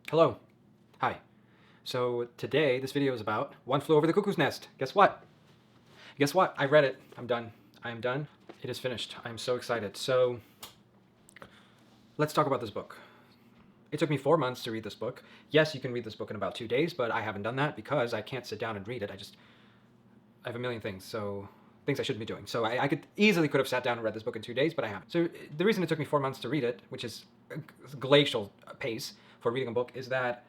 Hello. Hi. So today, this video is about One Flew Over the Cuckoo's Nest. Guess what? Guess what? I read it. I'm done. I am done. It is finished. I'm so excited. So let's talk about this book. It took me 4 months to read this book. Yes, you can read this book in about 2 days, but I haven't done that because I can't sit down and read it. I have a million things, so things I shouldn't be doing. So I could have sat down and read this book in 2 days, but I haven't. So the reason it took me 4 months to read it, which is a glacial pace for reading a book, is that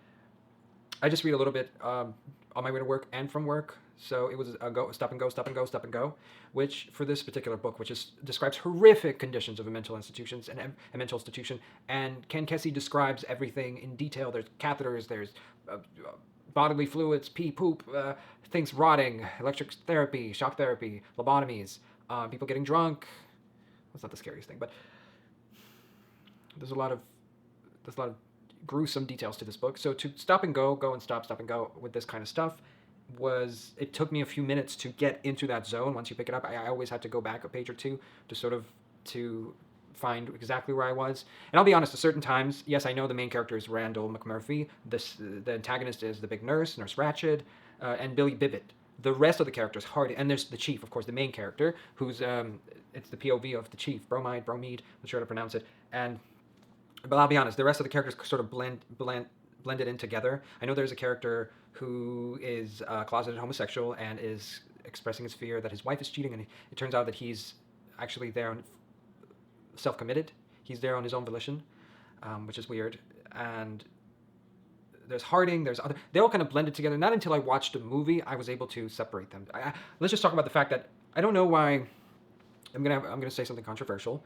I just read a little bit on my way to work and from work. So it was a go, stop and go, stop and go, stop and go, which for this particular book, which describes horrific conditions of a mental institutions and a mental institution, and Kesey describes everything in detail. There's catheters, there's bodily fluids, pee, poop, things rotting, electric therapy, shock therapy, lobotomies, people getting drunk. That's not the scariest thing, but there's a lot of gruesome details to this book. So to stop and go and stop and go with this kind of stuff it took me a few minutes to get into that zone. Once you pick it up, I always had to go back a page or two to find exactly where I was. And I'll be honest, at certain times, yes, I know the main character is Randall McMurphy. The antagonist is the big Nurse Ratched, and Billy Bibbit. The rest of the characters hard, and there's the chief, of course, the main character, who's it's the POV of the chief, Bromide, not sure how to pronounce it, but I'll be honest, the rest of the characters sort of blended in together. I know there's a character who is closeted homosexual and is expressing his fear that his wife is cheating, and it turns out that he's actually there self-committed. He's there on his own volition, which is weird. And there's Harding, there's other. They all kind of blended together. Not until I watched a movie I was able to separate them. Let's just talk about the fact that I don't know why. I'm gonna say something controversial.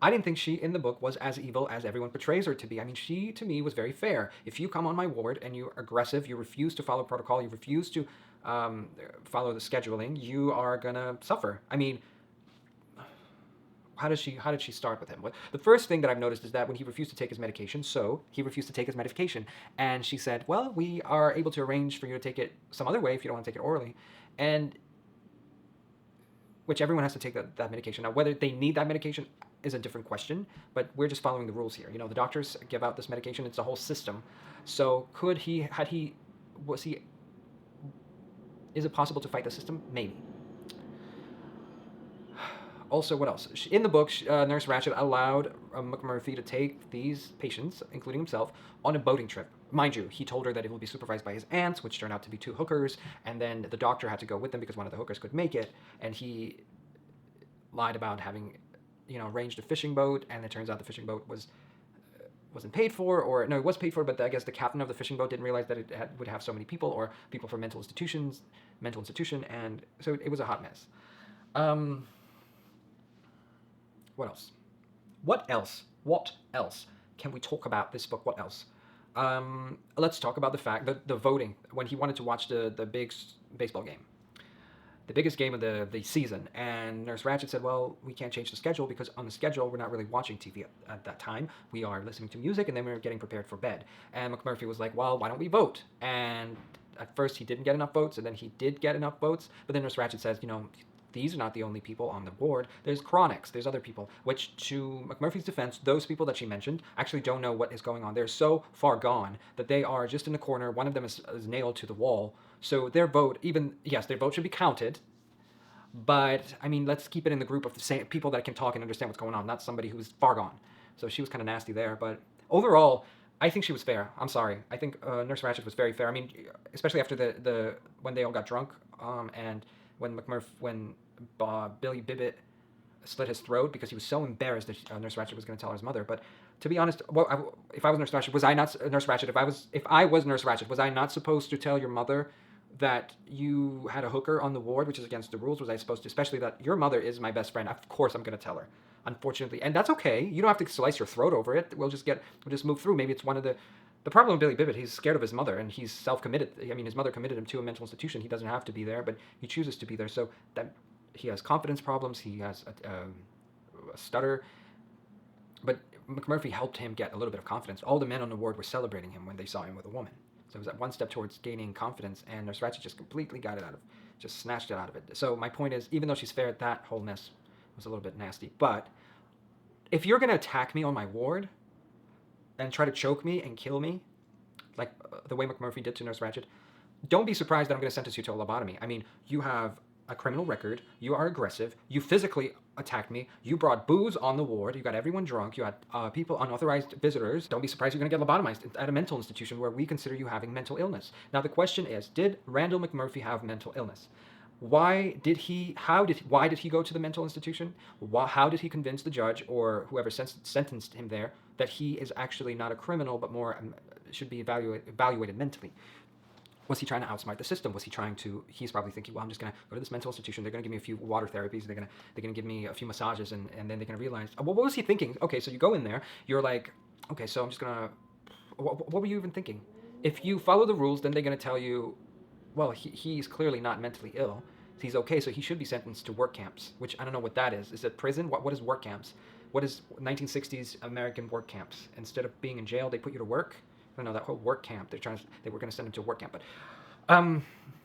I didn't think she in the book was as evil as everyone portrays her to be. I mean, she to me was very fair. If you come on my ward and you're aggressive, you refuse to follow protocol, you refuse to follow the scheduling, you are gonna suffer. I mean, how did she start with him? The first thing that I've noticed is that when he refused to take his medication, and she said, "Well, we are able to arrange for you to take it some other way if you don't want to take it orally," and which everyone has to take that medication. Now, whether they need that medication is a different question, but we're just following the rules here. You know, the doctors give out this medication. It's a whole system. So is it possible to fight the system? Maybe. Also, what else? In the book, Nurse Ratched allowed McMurphy to take these patients, including himself, on a boating trip. Mind you, he told her that it will be supervised by his aunts, which turned out to be two hookers, and then the doctor had to go with them because one of the hookers could make it, and he lied about having, arranged a fishing boat, and it turns out the fishing boat wasn't paid for, or no, it was paid for, but I guess the captain of the fishing boat didn't realize that it would have so many people, or people from mental institution, and so it was a hot mess. What else? What else can we talk about this book? What else? Let's talk about the fact that the voting, when he wanted to watch the big baseball game, the biggest game of the season, and Nurse Ratched said, well, we can't change the schedule because on the schedule we're not really watching TV at that time. We are listening to music and then we're getting prepared for bed. And McMurphy was like, well, why don't we vote? And at first he didn't get enough votes, and then he did get enough votes, but then Nurse Ratched says, these are not the only people on the board. There's chronics, there's other people, which to McMurphy's defense, those people that she mentioned actually don't know what is going on. They're so far gone that they are just in the corner. One of them is nailed to the wall. So their vote, their vote should be counted. But, I mean, let's keep it in the group of the same people that can talk and understand what's going on, not somebody who's far gone. So she was kind of nasty there. But overall, I think she was fair. I'm sorry. I think Nurse Ratched was very fair. I mean, especially after when they all got drunk, and when Billy Bibbit slit his throat because he was so embarrassed that Nurse Ratched was going to tell his mother. But to be honest, if I was Nurse Ratched, was I not Nurse Ratched? If I was Nurse Ratched, was I not supposed to tell your mother that you had a hooker on the ward, which is against the rules? Was I supposed to, especially that your mother is my best friend? Of course I'm going to tell her. Unfortunately, and that's okay. You don't have to slice your throat over it. We'll just move through. Maybe it's one of the problem with Billy Bibbit, he's scared of his mother, and he's self-committed. I mean, his mother committed him to a mental institution. He doesn't have to be there, but he chooses to be there. So that he has confidence problems. He has a stutter. But McMurphy helped him get a little bit of confidence. All the men on the ward were celebrating him when they saw him with a woman. So it was that one step towards gaining confidence, and Nurse Ratched just completely just snatched it out of it. So my point is, even though she's fair, that wholeness was a little bit nasty. But if you're going to attack me on my ward and try to choke me and kill me, like the way McMurphy did to Nurse Ratched, don't be surprised that I'm going to sentence you to a lobotomy. I mean, you have a criminal record, you are aggressive, you physically attacked me, you brought booze on the ward, you got everyone drunk, you had people, unauthorized visitors. Don't be surprised you're going to get lobotomized at a mental institution where we consider you having mental illness. Now the question is, did Randall McMurphy have mental illness? Why did he go to the mental institution? How did he convince the judge or whoever sentenced him there that he is actually not a criminal but more should be evaluated mentally? Was he trying to outsmart the system? Was he trying to? He's probably thinking, well, I'm just gonna go to this mental institution. They're gonna give me a few water therapies. They're gonna give me a few massages, and then they're gonna realize. Well, what was he thinking? Okay, so you go in there. You're like, okay, so I'm just gonna. What were you even thinking? If you follow the rules, then they're gonna tell you, well, he's clearly not mentally ill. He's okay, so he should be sentenced to work camps. Which I don't know what that is. Is it prison? What is work camps? What is 1960s American work camps? Instead of being in jail, they put you to work. I don't know, that whole work camp. They were going to send him to a work camp. But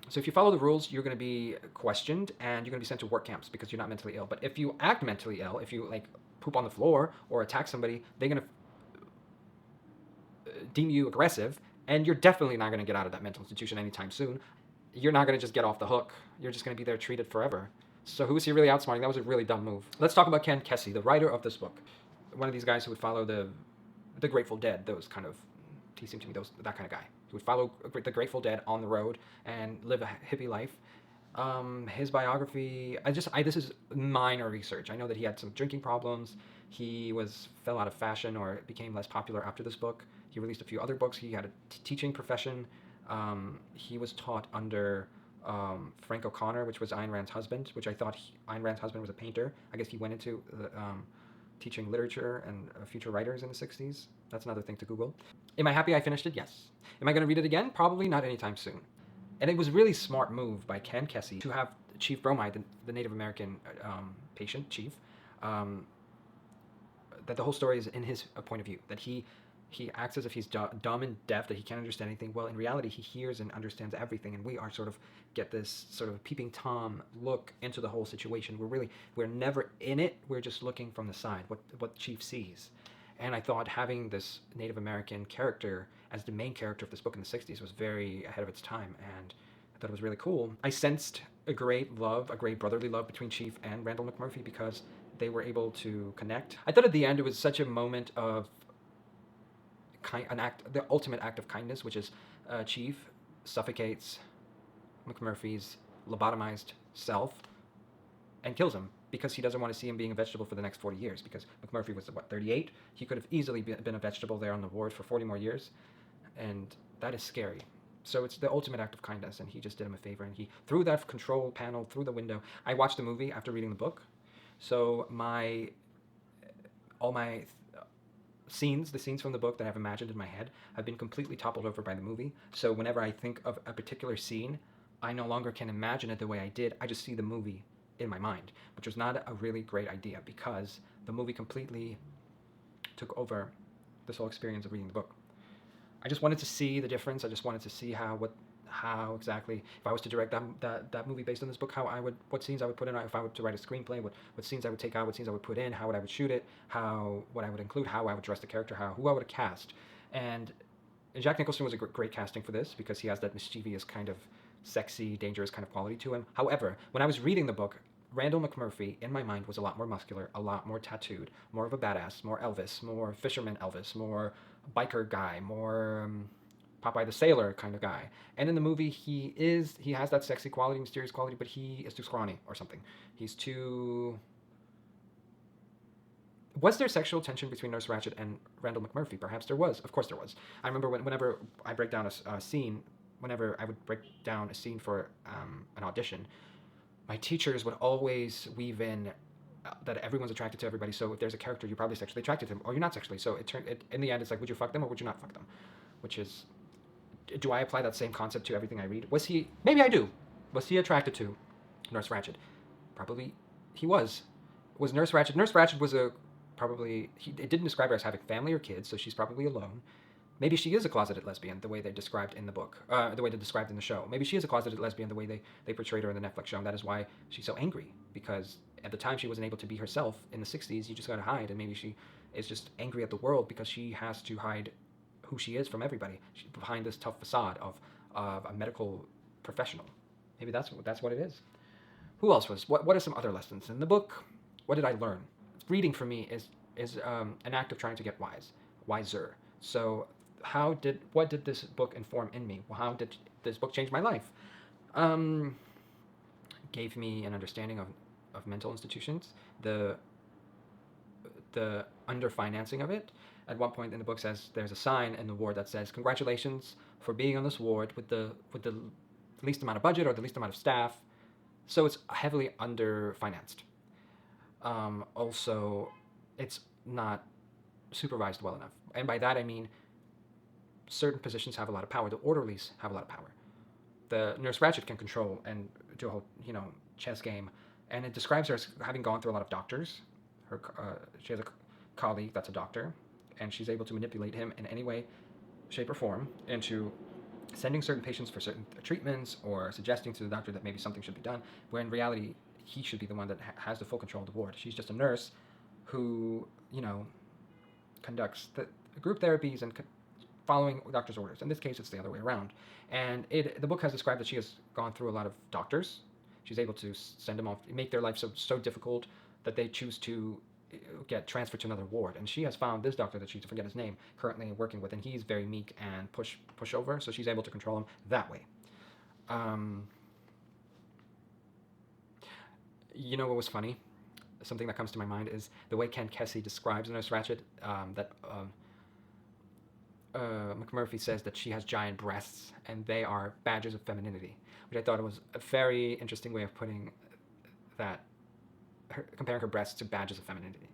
so if you follow the rules, you're going to be questioned and you're going to be sent to work camps because you're not mentally ill. But if you act mentally ill, if you like poop on the floor or attack somebody, they're going to deem you aggressive, and you're definitely not going to get out of that mental institution anytime soon. You're not going to just get off the hook. You're just going to be there treated forever. So who was he really outsmarting? That was a really dumb move. Let's talk about Ken Kesey, the writer of this book. One of these guys who would follow the Grateful Dead, those kind of, he seemed to me that kind of guy. He would follow the Grateful Dead on the road and live a hippie life. His biography, this is minor research. I know that he had some drinking problems. He fell out of fashion or became less popular after this book. He released a few other books. He had a teaching profession. He was taught under Frank O'Connor, which was Ayn Rand's husband, which I thought Ayn Rand's husband was a painter. I guess he went into teaching literature and future writers in the 60s. That's another thing to Google. Am I happy I finished it? Yes. Am I going to read it again? Probably not anytime soon. And it was a really smart move by Ken Kesey to have Chief Bromide, the Native American patient, chief, that the whole story is in his point of view, that he acts as if he's dumb and deaf, that he can't understand anything. Well, in reality, he hears and understands everything, and we are get this sort of peeping Tom look into the whole situation. We're never in it. We're just looking from the side, what Chief sees. And I thought having this Native American character as the main character of this book in the 60s was very ahead of its time, and I thought it was really cool. I sensed a great brotherly love between Chief and Randall McMurphy because they were able to connect. I thought at the end it was such a moment of the ultimate act of kindness, which is Chief suffocates McMurphy's lobotomized self and kills him because he doesn't want to see him being a vegetable for the next 40 years, because McMurphy was, 38? He could have easily been a vegetable there on the ward for 40 more years, and that is scary. So it's the ultimate act of kindness, and he just did him a favor, and he threw that control panel through the window. I watched the movie after reading the book, so all my scenes, the scenes from the book that I've imagined in my head, have been completely toppled over by the movie. So whenever I think of a particular scene, I no longer can imagine it the way I did. I just see the movie in my mind, which was not a really great idea because the movie completely took over this whole experience of reading the book. I just wanted to see the difference. I just wanted to see how exactly, if I was to direct that movie based on this book, what scenes I would put in, if I were to write a screenplay, what scenes I would take out, what scenes I would put in, how I would shoot it, what I would include, how I would dress the character, who I would cast. And Jack Nicholson was a great casting for this because he has that mischievous kind of sexy, dangerous kind of quality to him. However, when I was reading the book, Randall McMurphy, in my mind, was a lot more muscular, a lot more tattooed, more of a badass, more Elvis, more fisherman Elvis, more biker guy, more Popeye the Sailor kind of guy. And in the movie, he has that sexy quality, mysterious quality, but he is too scrawny or something. He's too... Was there sexual tension between Nurse Ratched and Randall McMurphy? Perhaps there was. Of course there was. I remember whenever I break down a scene, whenever I would break down a scene for an audition, my teachers would always weave in that everyone's attracted to everybody. So if there's a character, you're probably sexually attracted to him, or you're not sexually. So in the end, it's like, would you fuck them or would you not fuck them? Which is, do I apply that same concept to everything I read? Maybe I do. Was he attracted to Nurse Ratched? Probably he was. Was Nurse Ratched? Nurse Ratched was it didn't describe her as having family or kids, so she's probably alone. Maybe she is a closeted lesbian, the way they're described in the book, the way they're described in the show. Maybe she is a closeted lesbian, the way they portrayed her in the Netflix show, and that is why she's so angry, because at the time she wasn't able to be herself. In the 60s, you just gotta hide, and maybe she is just angry at the world because she has to hide who she is from everybody. She's behind this tough facade of a medical professional. Maybe that's what it is. Who else was? What are some other lessons in the book? What did I learn? Reading for me is an act of trying to get wiser. So what did this book inform in me? How did this book change my life? Gave me an understanding of mental institutions, the underfinancing of it. At one point in the book says there's a sign in the ward that says, "Congratulations for being on this ward with the least amount of budget or the least amount of staff." So it's heavily underfinanced. Also, it's not supervised well enough, and by that I mean certain positions have a lot of power. The orderlies have a lot of power. The Nurse Ratched can control and do a whole chess game, and it describes her as having gone through a lot of doctors. She has a colleague that's a doctor, and she's able to manipulate him in any way, shape, or form into sending certain patients for certain treatments or suggesting to the doctor that maybe something should be done, where in reality he should be the one that has the full control of the ward. She's just a nurse who conducts the group therapies and following doctor's orders. In this case, it's the other way around. And the book has described that she has gone through a lot of doctors. She's able to send them off, make their life so difficult that they choose to get transferred to another ward. And she has found this doctor that she's, to forget his name, currently working with, and he's very meek and pushover, so she's able to control him that way. You know what was funny? Something that comes to my mind is the way Kesey describes Nurse Ratched, that McMurphy says that she has giant breasts and they are badges of femininity, which I thought was a very interesting way of putting that, comparing her breasts to badges of femininity.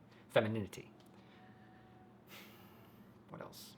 What else?